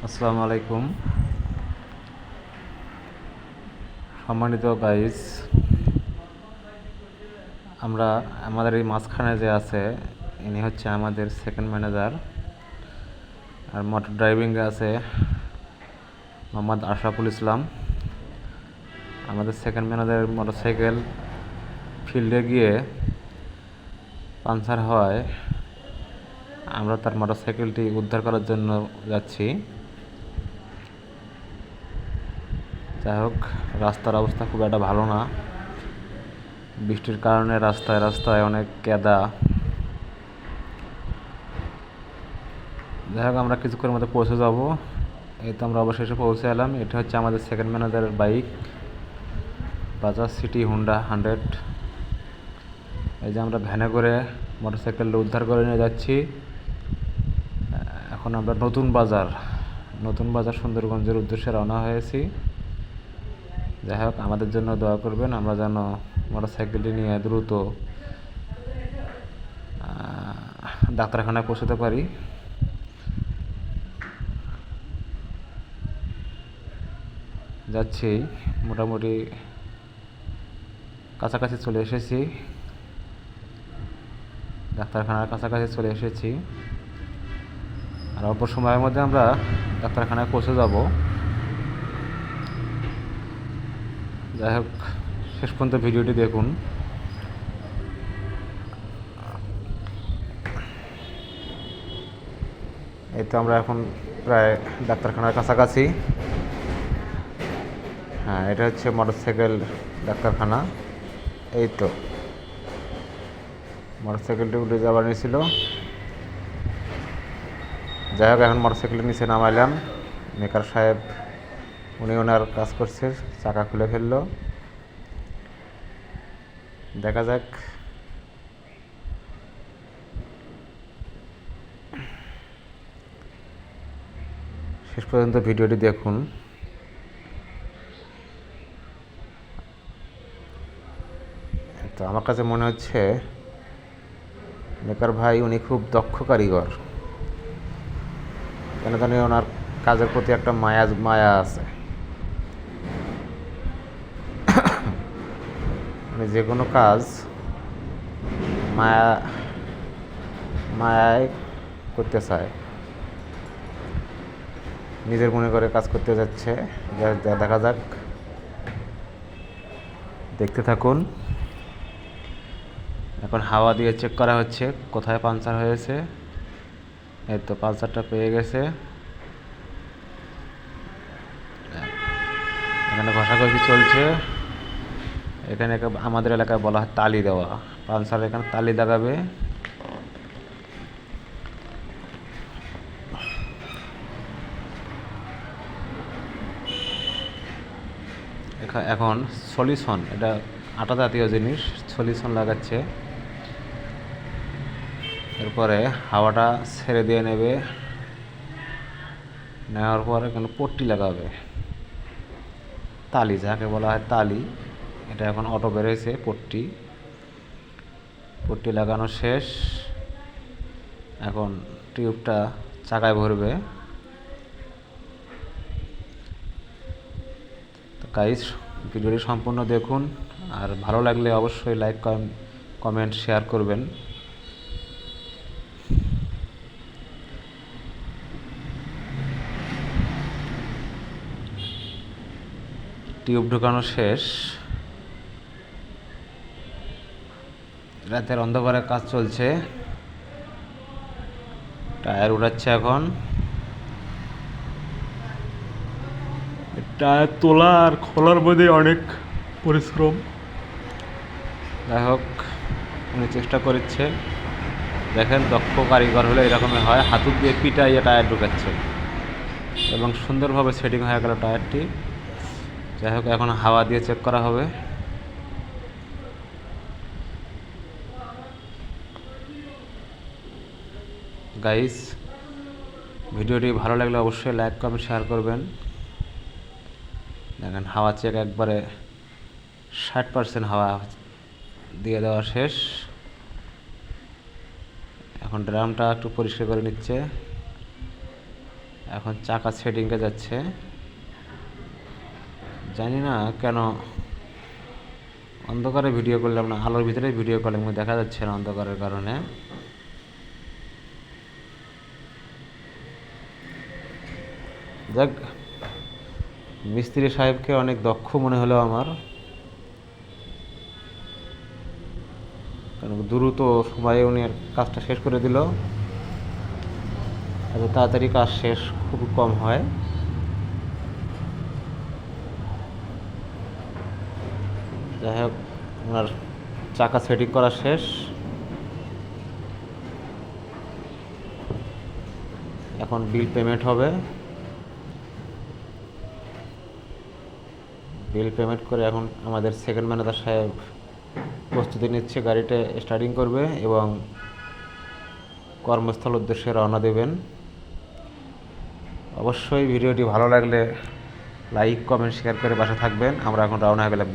আসসালামু আলাইকুম। সম্মানিত গাইস, আমরা আমাদের এই মাঝখানে যে আছে ইনি হচ্ছে আমাদের সেকেন্ড ম্যানেজার। আর মোটর ড্রাইভিংয়ে আছে মোহাম্মদ আশরাফুল ইসলাম। আমাদের সেকেন্ড ম্যানেজারের মোটরসাইকেল ফিল্ডে গিয়ে পাংচার হয়, আমরা তার মোটরসাইকেলটি উদ্ধার করার জন্য যাচ্ছি। যাই হোক, রাস্তার অবস্থা খুব একটা ভালো না। বৃষ্টির কারণে রাস্তায় রাস্তায় অনেক কাদা। যাই হোক, আমরা কিছুক্ষণের মধ্যে পৌঁছে যাব। এই তো আমরা অবশেষে পৌঁছে এলাম। এটা হচ্ছে আমাদের সেকেন্ড ম্যানেজারের বাইক, বাজাজ সিটি হুন্ডা 100। এই যে আমরা ভ্যানে করে মোটরসাইকেলটা উদ্ধার করে নিয়ে যাচ্ছি। এখন আমরা নতুন বাজার সুন্দরগঞ্জের উদ্দেশ্যে রওনা হয়েছি। যাই হোক, আমাদের জন্য দোয়া করবেন, আমরা যেন মোটরসাইকেলটি নিয়ে দ্রুত ডাক্তারখানায় পৌঁছতে পারি। যাচ্ছি, মোটামুটি কাছাকাছি চলে এসেছি, ডাক্তারখানার কাছাকাছি চলে এসেছি। আর অল্প সময়ের মধ্যে আমরা ডাক্তারখানায় পৌঁছে যাব। যাই হোক, শেষ পর্যন্ত ভিডিওটি দেখুন। এই তো আমরা এখন প্রায় ডাক্তারখানার কাছাকাছি। হ্যাঁ, এটা হচ্ছে মোটরসাইকেল ডাক্তারখানা। এই তো মোটরসাইকেলটি উঠে যাবার নিয়েছিল। যাই হোক, এখন মোটরসাইকেলের নিচে নামাইলাম। মেকার সাহেব উনি ওনার কাজ করছে, চাকা খুলে ফেললো। দেখা যাক। শেষ পর্যন্ত ভিডিওটি দেখুন। তো আমার কাছে মনে হচ্ছে মেকার ভাই উনি খুব দক্ষ কারিগর। কেন জানি ওনার কাজের প্রতি একটা মায়া আছে। মানে যে কোনো কাজ মায়ায় করতে চায়, নিজের মনে করে কাজ করতে যাচ্ছে। দেখা যাক, দেখতে থাকুন। এখন হাওয়া দিয়ে চেক করা হচ্ছে কোথায় পাংচার হয়েছে। এই তো পাংচারটা পেয়ে গেছে। এখানে ঘষাঘষি চলছে। এখানে আমাদের এলাকায় বলা হয় তালি দেওয়া। পাংচার এখানে তালি লাগাবে। এখন সলিউশন, এটা আটা জাতীয় জিনিস, সলিউশন লাগাচ্ছে। এরপরে হাওয়াটা ছেড়ে দিয়ে নেবে। নেওয়ার পরে এখানে পট্টি লাগাবে, তালি যাকে বলা হয় তালি। এটা এখন অটো বেরোয়েছে। পট্টি লাগানো শেষ। এখন টিউবটা চাকায় ভরবে। তো গাইস, ভিডিওটি সম্পূর্ণ দেখুন। আর ভালো লাগলে অবশ্যই লাইক কমেন্ট শেয়ার করবেন। টিউব ঢোকানো শেষ। রাতের অন্ধকারে কাজ চলছে। টায়ার উঠাচ্ছে এখন। টায়ার তোলা আর খোলার মধ্যে অনেক পরিশ্রম। যাই হোক, উনি চেষ্টা করছে। দেখেন, দক্ষ কারিগর হলে এরকমই হয়, হাতুড় দিয়ে পিটাইয়ে টায়ার ঢুকাচ্ছে এবং সুন্দরভাবে সেটিং হয়ে গেল টায়ারটি। যাই হোক, এখন হাওয়া দিয়ে চেক করা হবে। গাইস, ভিডিওটি ভালো লাগলে অবশ্যই লাইক কমেন্ট শেয়ার করবেন। দেখেন, হাওয়া চেক একবারে 60% হাওয়া দিয়ে দেওয়া শেষ। এখন ড্রামটা একটু পরিষ্কার করে নিচ্ছে। এখন চাকা সেটিংয়ে যাচ্ছে। জানি না কেন অন্ধকারে ভিডিও করলাম না, আলোর ভিতরে ভিডিও করলাম, দেখা যাচ্ছে না অন্ধকারের কারণে। যাক, মিস্ত্রি সাহেবকে অনেক দক্ষ মনে হলো আমার, কারণ দ্রুত সময়ে উনি কাজটা শেষ করে দিল। এত তাড়াতাড়ি কাজ শেষ খুব কম হয়। যাই হোক, ওনার চাকা সেটিং করা শেষ। এখন বিল পেমেন্ট হবে। বিল পেমেন্ট করে এখন আমাদের সেকেন্ড ম্যানেজার সাহেব প্রস্তুতি নিচ্ছে, গাড়িটা স্টার্টিং করবে এবং কর্মস্থল উদ্দেশ্যে রওনা দেবেন। অবশ্যই ভিডিওটি ভালো লাগলে লাইক কমেন্ট শেয়ার করে পাশে থাকবেন। আমরা এখন রওনা হয়ে গেলাম